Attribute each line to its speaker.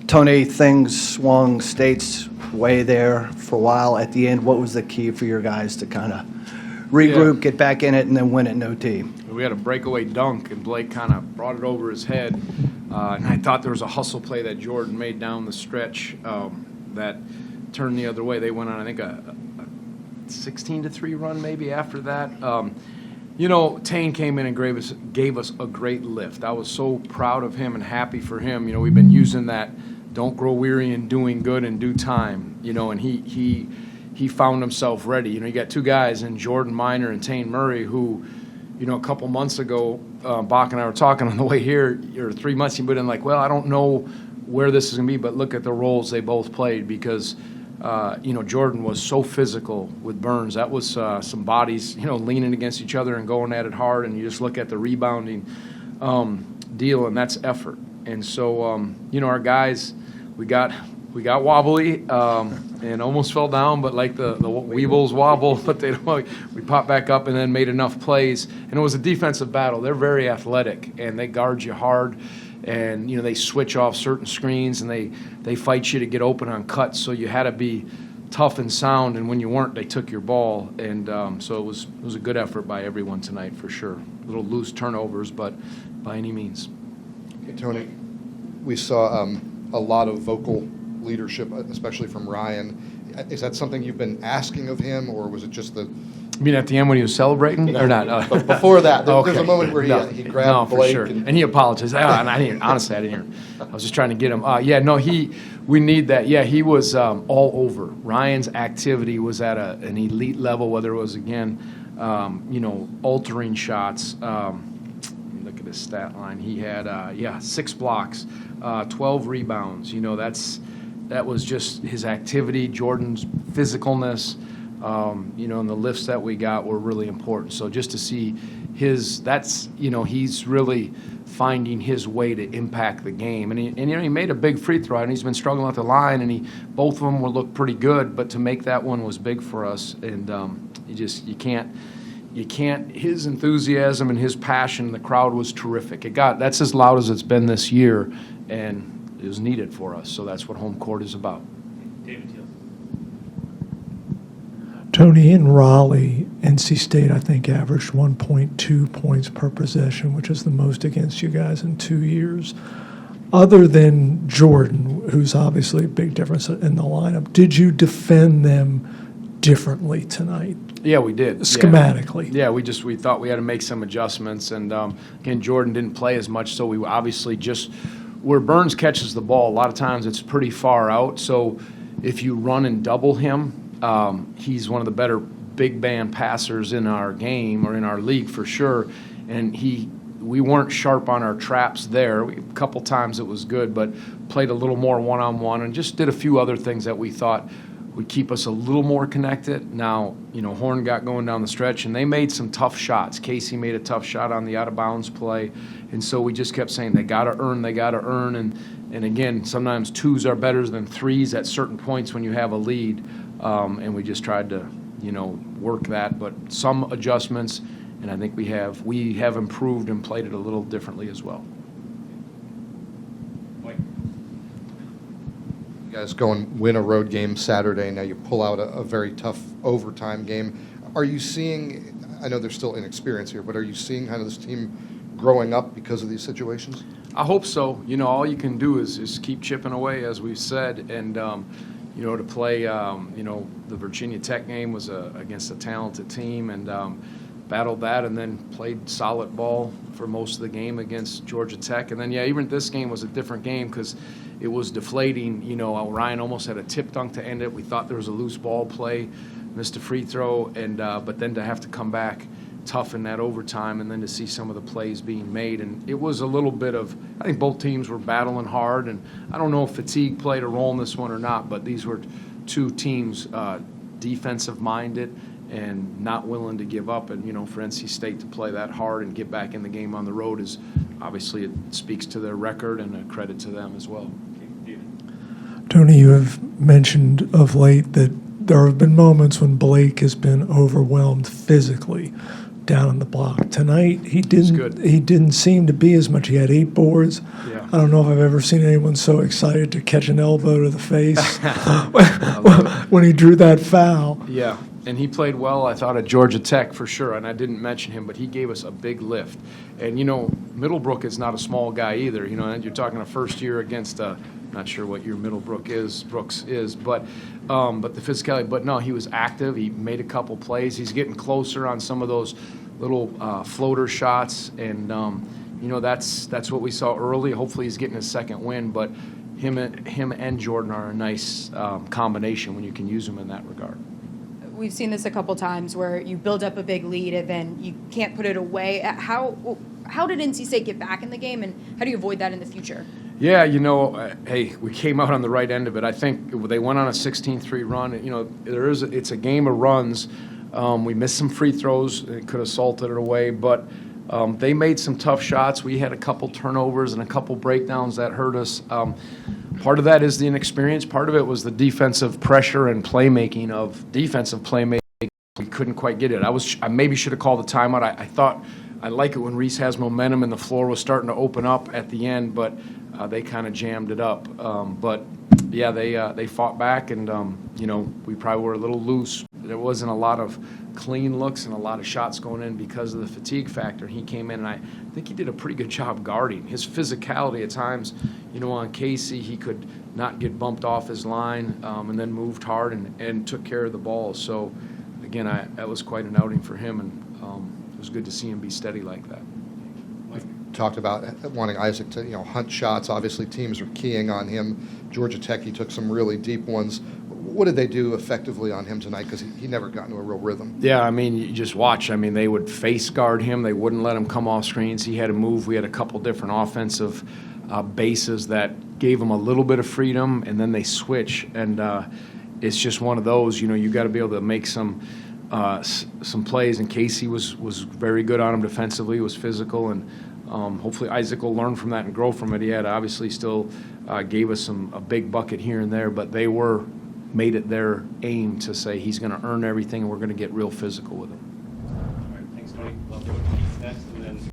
Speaker 1: Tony, things swung State's way there for a while. At the end, what was the key for your guys to kind of regroup, get back in it, and then win it in OT?
Speaker 2: We had a breakaway dunk, and Blake kind of brought it over his head. And I thought there was a hustle play that Jordan made down the stretch that turned the other way. They went on, I think, a 16-3 run maybe after that. Tane came in and gave us a great lift. I was so proud of him and happy for him. We've been using that don't grow weary in doing good in due time, and he found himself ready. You got two guys in Jordan Minor and Tane Murray who, a couple months ago, Bach and I were talking on the way here, or 3 months, he'd been like, well, I don't know where this is going to be, but look at the roles they both played because, Jordan was so physical with Burns. That was some bodies, leaning against each other and going at it hard, and you just look at the rebounding deal, and that's effort. And so, our guys, we got wobbly and almost fell down, but like the Weebles wobble, but we popped back up and then made enough plays. And it was a defensive battle. They're very athletic, and they guard you hard. And, they switch off certain screens, and they fight you to get open on cuts. So you had to be tough and sound, and when you weren't, they took your ball. And so it was a good effort by everyone tonight for sure. A little loose turnovers, but by any means.
Speaker 3: Okay, Tony, we saw a lot of vocal leadership, especially from Ryan. Is that something you've been asking of him, or was it just the...
Speaker 2: You mean at the end when he was celebrating, or not?
Speaker 3: But before that,
Speaker 2: Okay.
Speaker 3: there's a moment where he grabbed
Speaker 2: for
Speaker 3: Blake.
Speaker 2: Sure. And he apologized. And I didn't, honestly, I didn't hear him. I was just trying to get him. We need that. Yeah, he was all over. Ryan's activity was at an elite level, whether it was, again, altering shots. Let me look at his stat line. He had, 6 blocks, 12 rebounds. That was just his activity, Jordan's physicalness, and the lifts that we got were really important. So just to see he's really finding his way to impact the game. And he made a big free throw, and he's been struggling at the line, and both of them will look pretty good, but to make that one was big for us. And you can't, his enthusiasm and his passion, the crowd was terrific. That's as loud as it's been this year, and it was needed for us, so that's what home court is about.
Speaker 4: David Teal.
Speaker 5: Tony, in Raleigh, NC State, I think, averaged 1.2 points per possession, which is the most against you guys in 2 years. Other than Jordan, who's obviously a big difference in the lineup, did you defend them differently tonight?
Speaker 2: Yeah, we did.
Speaker 5: Schematically.
Speaker 2: Yeah, we thought we had to make some adjustments, and again, Jordan didn't play as much, so we obviously just where Burns catches the ball, a lot of times it's pretty far out. So if you run and double him, he's one of the better big band passers in our game or in our league for sure. And we weren't sharp on our traps there. A couple times it was good, but played a little more one-on-one and just did a few other things that we thought would keep us a little more connected. Now, Horn got going down the stretch, and they made some tough shots. Casey made a tough shot on the out-of-bounds play, and so we just kept saying, they got to earn, and again, sometimes 2s are better than 3s at certain points when you have a lead, and we just tried to, work that, but some adjustments, and I think we have improved and played it a little differently as well.
Speaker 3: You guys go and win a road game Saturday. Now you pull out a very tough overtime game. Are you seeing, I know there's still inexperience here, but are you seeing kind of this team growing up because of these situations?
Speaker 2: I hope so. All you can do is keep chipping away, as we've said, and to play, the Virginia Tech game was against a talented team, and battled that, and then played solid ball for most of the game against Georgia Tech. And then, even this game was a different game because it was deflating. Ryan almost had a tip dunk to end it. We thought there was a loose ball play, missed a free throw, and but then to have to come back tough in that overtime, and then to see some of the plays being made. And it was a little bit of, I think both teams were battling hard, and I don't know if fatigue played a role in this one or not, but these were two teams defensive-minded and not willing to give up. And, for NC State to play that hard and get back in the game on the road is, obviously, it speaks to their record and a credit to them as well.
Speaker 5: Tony, you have mentioned of late that there have been moments when Blake has been overwhelmed physically. down on the block. Tonight, he
Speaker 2: good.
Speaker 5: didn't seem to be as much. He had 8 boards.
Speaker 2: Yeah.
Speaker 5: I don't know if I've ever seen anyone so excited to catch an elbow to the face when he drew that foul.
Speaker 2: Yeah, and he played well, I thought, at Georgia Tech for sure, and I didn't mention him, but he gave us a big lift. And, Middlebrook is not a small guy either. And you're talking a first year against not sure what your Brooks is, but the physicality. But no, he was active. He made a couple plays. He's getting closer on some of those little floater shots, and that's what we saw early. Hopefully, he's getting his second win, but him and Jordan are a nice combination when you can use them in that regard.
Speaker 4: We've seen this a couple times where you build up a big lead and then you can't put it away. How did NC State get back in the game, and how do you avoid that in the future?
Speaker 2: Yeah, hey, we came out on the right end of it. I think they went on a 16-3 run. It's a game of runs. We missed some free throws. It could have salted it away, but they made some tough shots. We had a couple turnovers and a couple breakdowns that hurt us. Part of that is the inexperience. Part of it was the defensive pressure and playmaking of defensive playmaking. We couldn't quite get it. I maybe should have called the timeout. I thought I like it when Reese has momentum and the floor was starting to open up at the end, but they kind of jammed it up. But yeah, they fought back, and we probably were a little loose. There wasn't a lot of clean looks and a lot of shots going in because of the fatigue factor. He came in, and I think he did a pretty good job guarding. His physicality at times, on Casey, he could not get bumped off his line, and then moved hard and took care of the ball. So, again, that was quite an outing for him, and it was good to see him be steady like that.
Speaker 3: Talked about wanting Isaac to hunt shots. Obviously, teams are keying on him. Georgia Tech, he took some really deep ones. What did they do effectively on him tonight? Because he never got into a real rhythm.
Speaker 2: Yeah, you just watch. They would face guard him. They wouldn't let him come off screens. He had to move. We had a couple different offensive bases that gave him a little bit of freedom, and then they switch. And it's just one of those. You got to be able to make some plays. And Casey was very good on him defensively. Was physical, and hopefully Isaac will learn from that and grow from it. He had obviously still gave us a big bucket here and there, but they made it their aim to say he's going to earn everything, and we're going to get real physical with him.
Speaker 6: All right, thanks, Tony. Love to go to Keith next, and then